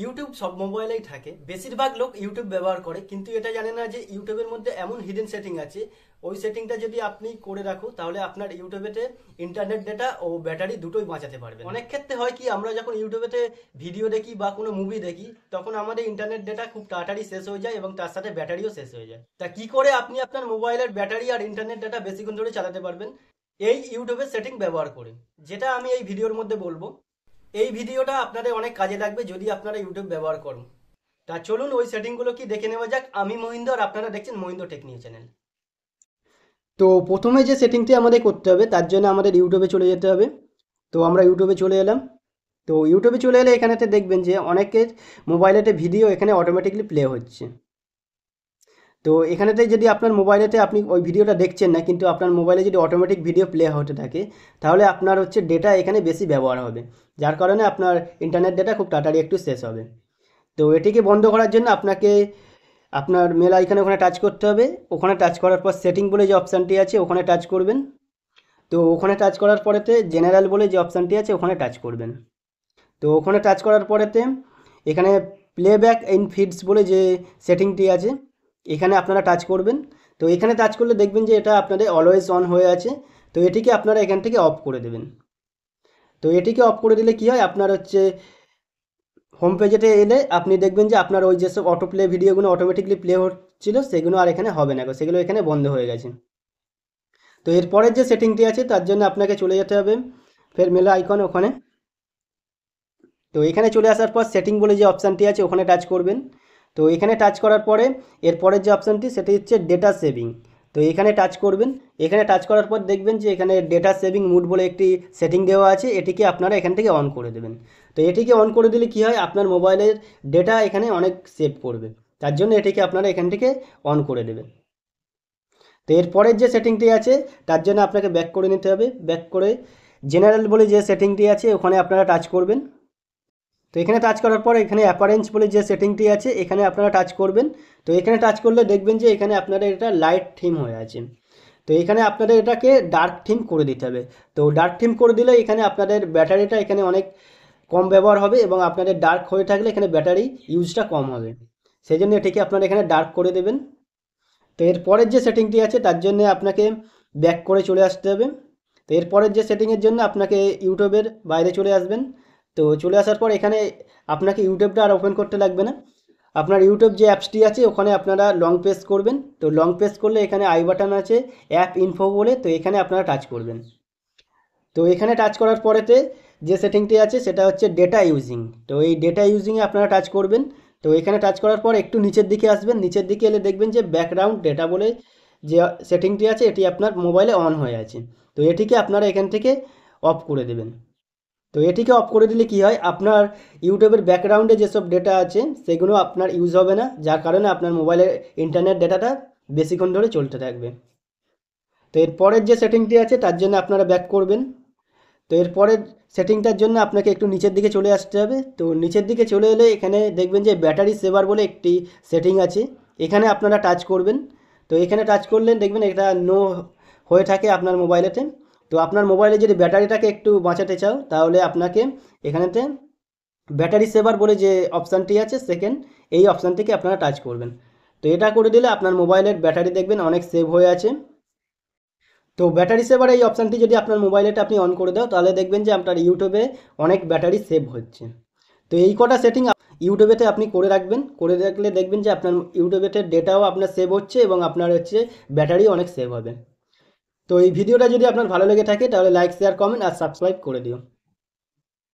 YouTube সব মোবাইলেই থাকে। বেশিরভাগ লোক ইউটিউব ব্যবহার করে, কিন্তু এটা জানে না যে ইউটিউবের মধ্যে এমন হিডেন সেটিং আছে। ওই সেটিংটা যদি আপনি করে রাখো তাহলে আপনার ইউটিউবেতে ইন্টারনেট ডেটা ও ব্যাটারি দুটোই বাঁচাতে পারবেন। অনেক ক্ষেত্রে হয় কি, আমরা যখন ইউটিউবেতে ভিডিও দেখি বা কোনো মুভি দেখি তখন আমাদের ইন্টারনেট ডেটা খুব তাড়াতাড়ি শেষ হয়ে যায় এবং তার সাথে ব্যাটারিও শেষ হয়ে যায়। তা কি করে আপনি আপনার মোবাইলের ব্যাটারি আর ইন্টারনেট ডেটা বেশিক্ষণ ধরে চালাতে পারবেন? এই ইউটিউবের সেটিং ব্যবহার করে, যেটা আমি এই ভিডিওর মধ্যে বলবো। এই ভিডিওটা আপনাদের অনেক কাজে লাগবে যদি আপনারা ইউটিউব ব্যবহার করুন। তা চলুন ওই সেটিংগুলো কি দেখে নেওয়া যাক। আমি মহিন্দ্র আর আপনারা দেখছেন মহিন্দ্র টেক নিউজ চ্যানেল। তো প্রথমে যে সেটিংটি আমাদের করতে হবে তার জন্য আমাদের ইউটিউবে চলে যেতে হবে। তো আমরা ইউটিউবে চলে এলাম। তো ইউটিউবে চলে এলে এখানেতে দেখবেন যে অনেকের মোবাইলেতে ভিডিও এখানে অটোমেটিকলি প্লে হচ্ছে। তো এখানেতে যদি আপনার মোবাইলেতে আপনি ওই ভিডিওটা দেখছেন না, কিন্তু আপনার মোবাইলে যদি অটোমেটিক ভিডিও প্লে হতে থাকে তাহলে আপনার হচ্ছে ডেটা এখানে বেশি ব্যবহার হবে, যার কারণে আপনার ইন্টারনেট ডেটা খুব তাড়াতাড়ি একটু শেষ হবে। তো এটিকে বন্ধ করার জন্য আপনাকে আপনার মেল আইকনে ওখানে টাচ করতে হবে। ওখানে টাচ করার পর সেটিং বলে যে অপশানটি আছে ওখানে টাচ করবেন। তো ওখানে টাচ করার পরেতে জেনারেল বলে যে অপশানটি আছে ওখানে টাচ করবেন। তো ওখানে টাচ করার পরেতে এখানে প্লেব্যাক ইন ফিডস বলে যে সেটিংটি আছে এখানে আপনারা টাচ করবেন। তো এখানে টাচ করলে দেখবেন যে এটা আপনাদের অলওয়েজ অন হয়ে আছে। তো এটিকে আপনারা এখান থেকে অফ করে দেবেন। তো এটিকে অফ করে দিলে কি হয়, আপনার হচ্ছে হোম পেজেতে এলে আপনি দেখবেন যে আপনার ওই যেসব অটো প্লে ভিডিওগুলো অটোমেটিকলি প্লে হচ্ছিল সেগুলো আর এখানে হবে না, সেগুলো এখানে বন্ধ হয়ে গেছে। তো এরপরের যে সেটিংটি আছে তার জন্য আপনাকে চলে যেতে হবে ফের মেলা আইকন ওখানে। তো এখানে চলে আসার পর সেটিং বলে যে অপশানটি আছে ওখানে টাচ করবেন। তো এখানে টাচ করার পরে এরপরের যে অপশানটি সেটি হচ্ছে ডেটা সেভিং। তো এখানে টাচ করবেন। এখানে টাচ করার পর দেখবেন যে এখানে ডেটা সেভিং মুড বলে একটি সেটিং দেওয়া আছে, এটিকে আপনারা এখান থেকে অন করে দেবেন। তো এটিকে অন করে দিলে কি হয়, আপনার মোবাইলের ডেটা এখানে অনেক সেভ করবে, তার জন্য এটিকে আপনারা এখান থেকে অন করে দেবেন। তো এরপরের যে সেটিংটি আছে তার জন্য আপনাকে ব্যাক করে নিতে হবে। ব্যাক করে জেনারেল বলে যে সেটিংটি আছে ওখানে আপনারা টাচ করবেন। তো এখানে টাচ করার পর এখানে অ্যাপারেন্স বলে যে সেটিংটি আছে এখানে আপনারা টাচ করবেন। তো এখানে টাচ করলে দেখবেন যে এখানে আপনাদের এটা লাইট থিম হয়ে আছে। তো এখানে আপনাদের এটাকে ডার্ক থিম করে দিতে হবে। তো ডার্ক থিম করে দিলে এখানে আপনাদের ব্যাটারিটা এখানে অনেক কম ব্যবহার হবে এবং আপনাদের ডার্ক হয়ে থাকলে এখানে ব্যাটারি ইউজটা কম হবে, সেই জন্য এটিকে আপনারা এখানে ডার্ক করে দেবেন। তো এরপরের যে সেটিংটি আছে তার জন্য আপনাকে ব্যাক করে চলে আসতে হবে। তো এরপরের যে সেটিংয়ের জন্য আপনাকে ইউটিউবের বাইরে চলে আসবেন। তো চলে আসার পর এখানে আপনাকে ইউটিউবটা আর ওপেন করতে লাগবে না। আপনার ইউটিউব যে অ্যাপসটি আছে ওখানে আপনারা লং প্রেস করবেন। তো লং প্রেস করলে এখানে আই বাটন আছে অ্যাপ ইনফো বলে, তো এখানে আপনারা টাচ করবেন। তো এখানে টাচ করার পরেতে যে সেটিংটি আছে সেটা হচ্ছে ডেটা ইউজিং। তো এই ডেটা ইউজিংয়ে আপনারা টাচ করবেন। তো এখানে টাচ করার পর একটু নিচের দিকে আসবেন। নিচের দিকে এলে দেখবেন যে ব্যাকগ্রাউন্ড ডেটা বলে যে সেটিংটি আছে এটি আপনার মোবাইলে অন হয়ে আছে। তো এটিকে আপনারা এখান থেকে অফ করে দেবেন। তো এটিকে অফ করে দিলে কি হয়, আপনার ইউটিউবের ব্যাকগ্রাউন্ডে যেসব ডেটা আছে সেগুলো আপনার ইউজ হবে না, যার কারণে আপনার মোবাইলের ইন্টারনেট ডেটাটা বেশিক্ষণ ধরে চলতে থাকবে। তো এরপরের যে সেটিংটি আছে তার জন্য আপনারা ব্যাক করবেন। তো এরপরের সেটিংটার জন্য আপনাকে একটু নিচের দিকে চলে আসতে হবে। তো নিচের দিকে চলে এলে এখানে দেখবেন যে ব্যাটারি সেভার বলে একটি সেটিং আছে, এখানে আপনারা টাচ করবেন। তো এখানে টাচ করলে দেখবেন এটা নো হয়ে থাকে আপনার মোবাইলেতে। তো আপনার মোবাইলে যদি ব্যাটারিটাকে একটু বাঁচাতে চাও তাহলে আপনাকে এখানেতে ব্যাটারি সেভার বলে যে অপশানটি আছে সেকেন্ড, এই অপশানটিকে আপনারা টাচ করবেন। তো এটা করে দিলে আপনার মোবাইলের ব্যাটারি দেখবেন অনেক সেভ হয়ে আছে। তো ব্যাটারি সেভার এই অপশানটি যদি আপনার মোবাইলেটা আপনি অন করে দাও তাহলে দেখবেন যে আপনার ইউটিউবে অনেক ব্যাটারি সেভ হচ্ছে। তো এই কটা সেটিং ইউটিউবেতে আপনি করে রাখবেন, করে রাখলে দেখবেন যে আপনার ইউটিউবেতে ডেটাও আপনার সেভ হচ্ছে এবং আপনার হচ্ছে ব্যাটারি অনেক সেভ হবে। তো এই ভিডিওটা যদি আপনার ভালো লেগে থাকে তাহলে লাইক শেয়ার কমেন্ট আর সাবস্ক্রাইব করে দিও।